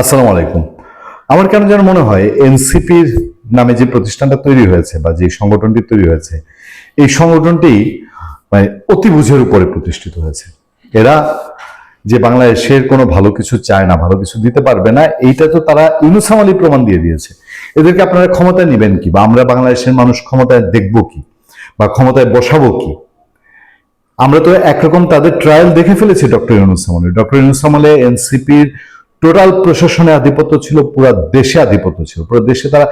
আসসালামু আলাইকুম। আমার কেন যেন মনে হয় এনসিপির নামে যে প্রতিষ্ঠানটা তৈরি হয়েছে বা যে সংগঠনটি তৈরি হয়েছে, এই সংগঠনটি মানে অতি বুঝের উপরে প্রতিষ্ঠিত হয়েছে। এরা যে বাংলাদেশের কোনো ভালো কিছু চায় না, ভালো কিছু দিতে পারবে না, এইটা তো তারা ইউনূস আলী প্রমাণ দিয়ে দিয়েছে। এদেরকে আপনারা ক্ষমতায় নেবেন কি, বা আমরা বাংলাদেশের মানুষ ক্ষমতায় দেখবো কি, বা ক্ষমতায় বসাবো কি? আমরা তো একরকম তাদের ট্রায়াল দেখে ফেলেছি। ডক্টর ইউনূস আমলে এনসিপির টোটাল প্রশাসনে আধিপত্য ছিল, পুরো দেশে আধিপত্য ছিল, পুরো দেশে তারা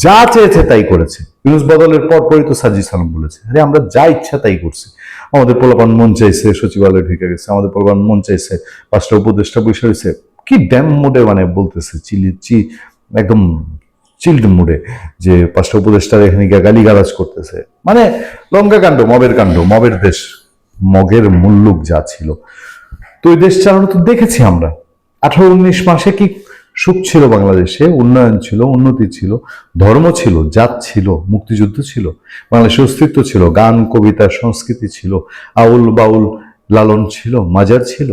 যা চেয়েছে তাই করেছে। ইউনূস বদলের পরপরই তো সাজিদ সালাম বলেছে, আরে আমরা যা ইচ্ছা তাই করছি। আমাদের পোলাপান মন চাইছে সচিবালয়ে ঢুকে গেছে, আমাদের পোলাপান মন চাইছে 5টা উপদেষ্টা বসে রয়েছে, কি ড্যাম মুডে মানে বলতেছে, একদম চিল্ড মুডে, যে 5টা উপদেষ্টার এখানে গিয়ে গালিগালাজ করতেছে। মানে লঙ্কা কাণ্ড, মবের কাণ্ড, মবের দেশ, মগের মুল্লুক যা ছিল। তো ওই দেশ চালানো তো দেখেছি আমরা। 18-19 মাসে কি সুখ ছিল বাংলাদেশে, উন্নয়ন ছিল, উন্নতি ছিল, ধর্ম ছিল, জাত ছিল, মুক্তিযুদ্ধ ছিল, বাংলাদেশের অস্তিত্ব ছিল, গান কবিতা সংস্কৃতি ছিল, আউল বাউল লালন ছিল, মাজার ছিল।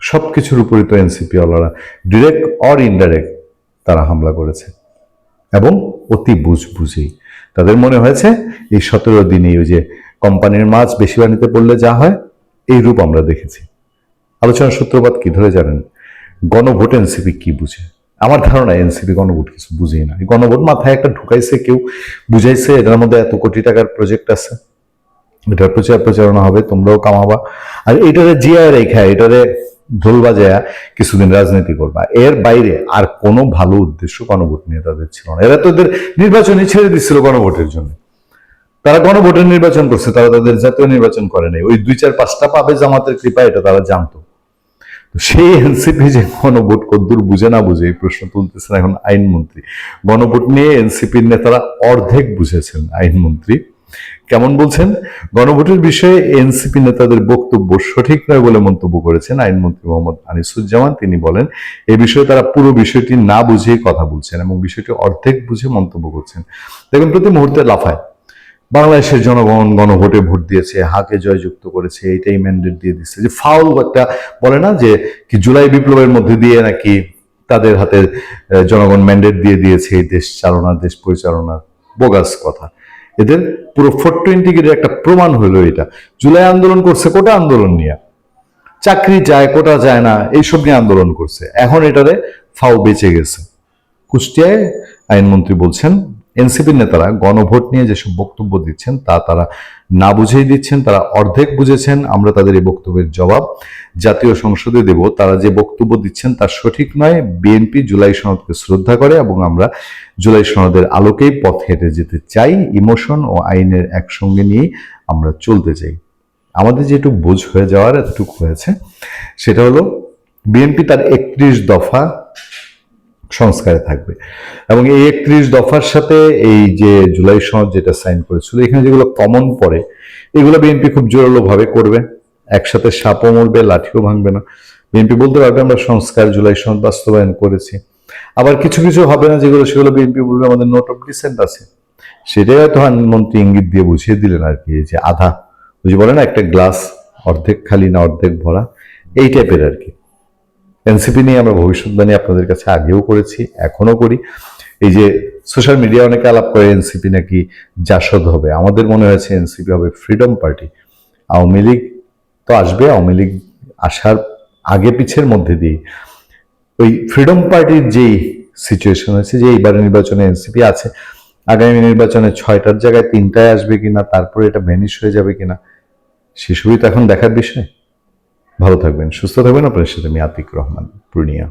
সবকিছুর উপরই তো এনসিপি ওয়ালারা ডিরেক্ট অর ইনডাইরেক্ট তারা হামলা করেছে, এবং অতি বুঝেই তাদের মনে হয়েছে এই 17 দিনে ওই যে কোম্পানির মাছ বেশি বানিতে পড়লে যা হয়, এই রূপ আমরা দেখেছি। আলোচনার সূত্রপাত কি ধরে জানেন? গণভোট এনসিপি কি বুঝে? আমার ধারণা এনসিপি গণভোট কিছু বুঝেই না। এই গণভোট মাথায় একটা ঢুকাইছে কেউ, বুঝাইছে এটার মধ্যে এত কোটি টাকার প্রজেক্ট আছে, এটার প্রচারণা হবে, তোমরাও কামাবা, আর এটারে জিয়ায় রেখা, এটারে ঢোল বাজায়া কিছুদিন রাজনীতি করবা। এর বাইরে আর কোনো ভালো উদ্দেশ্য গণভোট নিয়ে তাদের ছিল না। এরা তো এদের নির্বাচনই ছেড়ে দিচ্ছিল গণভোটের জন্য। তারা গণভোটের নির্বাচন করছে, তারা তাদের জাতীয় নির্বাচন করে নাই। ওই 2-4-5টা পাবে জামাতের কৃপা, এটা তারা জানতো। সেই এনসিপি যে গণভোট কদ্দূর বুঝে না বুঝে এই প্রশ্ন তুলতেছেন এখন আইনমন্ত্রী। গণভোট নিয়ে এনসিপির নেতারা অর্ধেক বুঝেছেন। আইনমন্ত্রী কেমন বলছেন? গণভোটের বিষয়ে এনসিপি নেতাদের বক্তব্য সঠিক নয় বলে মন্তব্য করেছেন আইনমন্ত্রী মোহাম্মদ আনিসুজ্জামান। তিনি বলেন, এই বিষয়ে তারা পুরো বিষয়টি না বুঝেই কথা বলছেন এবং বিষয়টি অর্ধেক বুঝে মন্তব্য করছেন। দেখুন, প্রতি মুহূর্তে লাফায় বাংলাদেশের জনগণ গণভোটে ভোট দিয়েছে, হাকে জয়যুক্ত করেছে, এটাই ম্যান্ডেট দিয়ে দিচ্ছে। যে ফাউল একটা বলে না, যে কি জুলাই বিপ্লবের মধ্যে দিয়ে নাকি তাদের হাতে জনগণ ম্যান্ডেট দিয়ে দিয়েছে এই দেশ চালনা, দেশ পরিচালনার। বোগাস কথা। এদের পুরো 420 গিরির একটা প্রমাণ হলো এটা। জুলাই আন্দোলন করছে কোটা আন্দোলন নিয়ে, চাকরি যায় কোটা যায় না এইসব নিয়ে আন্দোলন করছে, এখন এটারে ফাও বেঁচে গেছে। কুষ্টিয়ায় আইনমন্ত্রী বলছেন, এনসিপির নেতারা গণভোট নিয়ে যেসব বক্তব্য দিচ্ছেন তা তারা না বুঝেই দিচ্ছেন, তারা অর্ধেক বুঝেছেন। আমরা তাদের এই বক্তব্যের জবাব জাতীয় সংসদে দেব। তারা যে বক্তব্য দিচ্ছেন তা সঠিক নয়। বিএনপি জুলাই সনদকে শ্রদ্ধা করে এবং আমরা জুলাই সনদের আলোকেই পথ হেঁটে যেতে চাই। ইমোশন ও আইনের একসঙ্গে নিয়ে আমরা চলতে চাই। আমাদের যেটুকু বুঝ হয়ে যাওয়ার এতটুকু হয়েছে, সেটা হলো বিএনপি তার 31 দফা সংস্কারে থাকবে, এবং এই 31 দফার সাথে এই যে জুলাই সনদ যেটা সাইন করেছিল, এখানে যেগুলো কমন পড়ে এগুলো বিএনপি খুব জোরালো ভাবে করবে। একসাথে সাপও মরবে, লাঠিও ভাঙবে না। বিএনপি বলতে পারবে আমরা সংস্কার জুলাই সনদ বাস্তবায়ন করেছি। আবার কিছু কিছু হবে না যেগুলো, সেগুলো বিএনপি বলবে আমাদের নোট অফ ডিসেন্ট আছে। সেটাই হয়তো আইনমন্ত্রী ইঙ্গিত দিয়ে বুঝিয়ে দিলেন আর কি, যে আধা, বুঝে বলে না একটা গ্লাস অর্ধেক খালি না অর্ধেক ভরা, এই টাইপের আর কি। এনসিপি নিয়ে আমরা ভবিষ্যৎবাণী আপনাদের কাছে আগেও করেছি, এখনো করি। এই যে সোশ্যাল মিডিয়া অনেকে আলাপ করে এনসিপি নাকি জাসদ হবে, আমাদের মনে হয়েছে এনসিপি হবে ফ্রিডম পার্টি। আওয়ামী লীগ তো আসবে, আওয়ামী লীগ আসার আগে পিছের মধ্যে দিয়ে ওই ফ্রিডম পার্টির যেই সিচুয়েশন হয়েছে, যে এইবারে নির্বাচনে এনসিপি আছে, আগামী নির্বাচনে 6টার জায়গায় 3টায় আসবে কিনা, তারপরে এটা ভ্যানিশ হয়ে যাবে কিনা, সেসবই তো এখন দেখার বিষয়। ভালো থাকবেন, সুস্থ থাকবেন। আপনার সাথে আমি আতিক রহমান, পূর্ণিয়া।